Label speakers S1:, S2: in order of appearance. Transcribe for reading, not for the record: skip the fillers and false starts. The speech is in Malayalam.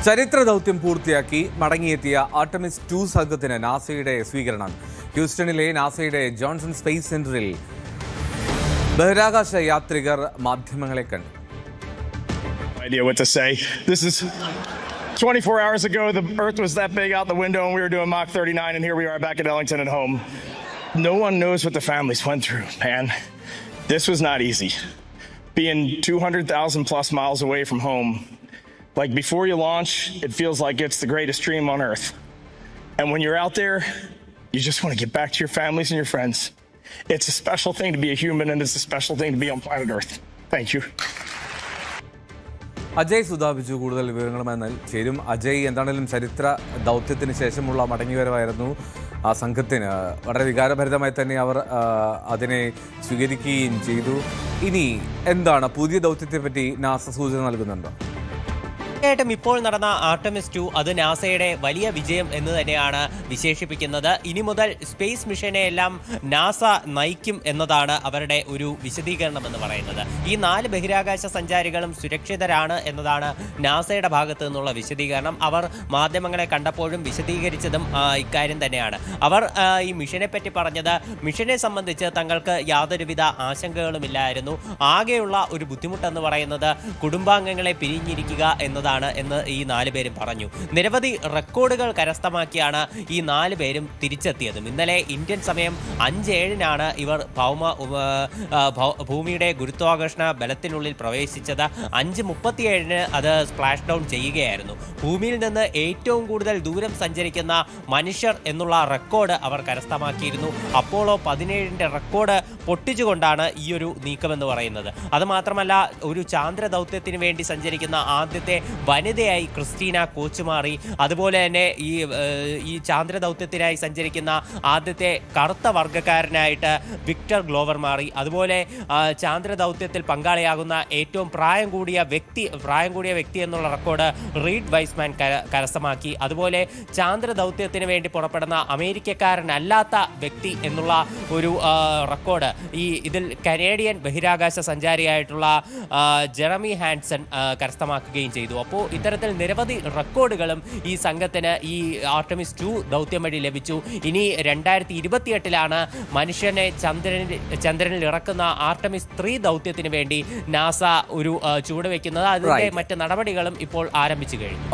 S1: ചരിത്ര ദൗത്യം പൂർത്തിയാക്കി മടങ്ങിയെത്തിയ ആർട്ടമിസ് 2 സംഘത്തിന് നാസയുടെ സ്വീകരണം. ഹ്യൂസ്റ്റണിലെ നാസയുടെ ജോൺസൺ സ്പേസ് സെന്ററിൽ ബഹിരാകാശ യാത്രികർ മാധ്യമങ്ങളെ കണ്ടു.
S2: Idea what to say. This is 24 hours ago, the Earth was that big out the window and we were doing Mach 39, and here we are back at Ellington at home. No one knows what the families went through, man. This was not easy. Being 200,000 plus miles away from home, like before you launch, it feels like it's the greatest dream on Earth. And when you're out there, you just want to get back to your families and your friends. It's a special thing to be a human, and it's a special thing to be on planet Earth. Thank you.
S1: Ajay സുധാപിച്ചു കൂടുതൽ വിവരങ്ങളുമായി ചേരും. അജയ്, എന്താണെങ്കിലും ചരിത്ര ദൗത്യത്തിന് ശേഷമുള്ള മടങ്ങിവരവായിരുന്നു ആ സംഘത്തിന്. വളരെ വികാരഭരിതമായി തന്നെ അവർ അതിനെ സ്വീകരിക്കുകയും ചെയ്തു. ഇനി എന്താണ് പുതിയ ദൗത്യത്തെപ്പറ്റി നാസ സൂചന നൽകുന്നുണ്ടോ?
S3: തീർച്ചയായിട്ടും ഇപ്പോൾ നടന്ന ആർട്ടമിസ് 2 അത് നാസയുടെ വലിയ വിജയം എന്ന് തന്നെയാണ് വിശേഷിപ്പിക്കുന്നത്. ഇനി മുതൽ സ്പേസ് മിഷനെ എല്ലാം നാസ നയിക്കും എന്നതാണ് അവരുടെ ഒരു വിശദീകരണം എന്ന് പറയുന്നത്. ഈ 4 ബഹിരാകാശ സഞ്ചാരികളും സുരക്ഷിതരാണ് എന്നതാണ് നാസയുടെ ഭാഗത്തു നിന്നുള്ള വിശദീകരണം. അവർ മാധ്യമങ്ങളെ കണ്ടപ്പോഴും വിശദീകരിച്ചതും ഇക്കാര്യം തന്നെയാണ്. അവർ ഈ മിഷനെ പറ്റി പറഞ്ഞത്, മിഷനെ സംബന്ധിച്ച് തങ്ങൾക്ക് യാതൊരുവിധ ആശങ്കകളുമില്ലായിരുന്നു. ആകെയുള്ള ഒരു ബുദ്ധിമുട്ടെന്ന് പറയുന്നത് കുടുംബാംഗങ്ങളെ പിരിഞ്ഞിരിക്കുക എന്നതാണ് എന്ന് ഈ 4 പേരും പറഞ്ഞു. നിരവധി റെക്കോർഡുകൾ കരസ്ഥമാക്കിയാണ് ഈ 4 പേരും തിരിച്ചെത്തിയതും. ഇന്നലെ ഇന്ത്യൻ സമയം 5:07 ഇവർ ഭൂമിയുടെ ഗുരുത്വാകർഷണ ബലത്തിനുള്ളിൽ പ്രവേശിച്ചത്. 5:37 അത് സ്പ്ലാഷ് ഡൗൺ ചെയ്യുകയായിരുന്നു. ഭൂമിയിൽ നിന്ന് ഏറ്റവും കൂടുതൽ ദൂരം സഞ്ചരിക്കുന്ന മനുഷ്യർ എന്നുള്ള റെക്കോർഡ് അവർ കരസ്ഥമാക്കിയിരുന്നു. അപ്പോളോ 17 റെക്കോർഡ് പൊട്ടിച്ചുകൊണ്ടാണ് ഈ ഒരു നീക്കമെന്ന് പറയുന്നത്. അതുമാത്രമല്ല, ഒരു ചാന്ദ്ര ദൗത്യത്തിന് വേണ്ടി സഞ്ചരിക്കുന്ന ആദ്യത്തെ വനിതയായി ക്രിസ്റ്റീന കോച്ച് മാറി. അതുപോലെ തന്നെ ഈ ചാന്ദ്ര ദൗത്യത്തിനായി സഞ്ചരിക്കുന്ന ആദ്യത്തെ കറുത്ത വർഗ്ഗക്കാരനായിട്ട് വിക്ടർ ഗ്ലോവർ മാറി. അതുപോലെ ചാന്ദ്ര ദൗത്യത്തിൽ പങ്കാളിയാകുന്ന ഏറ്റവും പ്രായം കൂടിയ വ്യക്തി എന്നുള്ള റെക്കോർഡ് റീഡ് വൈസ്മാൻ കരസ്ഥമാക്കി. അതുപോലെ ചാന്ദ്ര ദൗത്യത്തിന് വേണ്ടി പുറപ്പെടുന്ന അമേരിക്കക്കാരനല്ലാത്ത വ്യക്തി എന്നുള്ള ഒരു റെക്കോർഡ് ഇതിൽ കനേഡിയൻ ബഹിരാകാശ സഞ്ചാരിയായിട്ടുള്ള ജെറമി ഹാൻസൺ കരസ്ഥമാക്കുകയും ചെയ്തു. അപ്പോൾ ഇത്തരത്തിൽ നിരവധി റെക്കോർഡുകളും ഈ സംഘത്തിന് ഈ ആർട്ടമിസ് 2 ദൗത്യം വഴി ലഭിച്ചു. ഇനി 2028 മനുഷ്യനെ ചന്ദ്രനിൽ ഇറക്കുന്ന ആർട്ടമിസ് 3 ദൗത്യത്തിന് വേണ്ടി നാസ ഒരു ചുവടുവെക്കുന്നത്. അതിന്റെ മറ്റ് നടപടികളും ഇപ്പോൾ ആരംഭിച്ചു കഴിഞ്ഞു.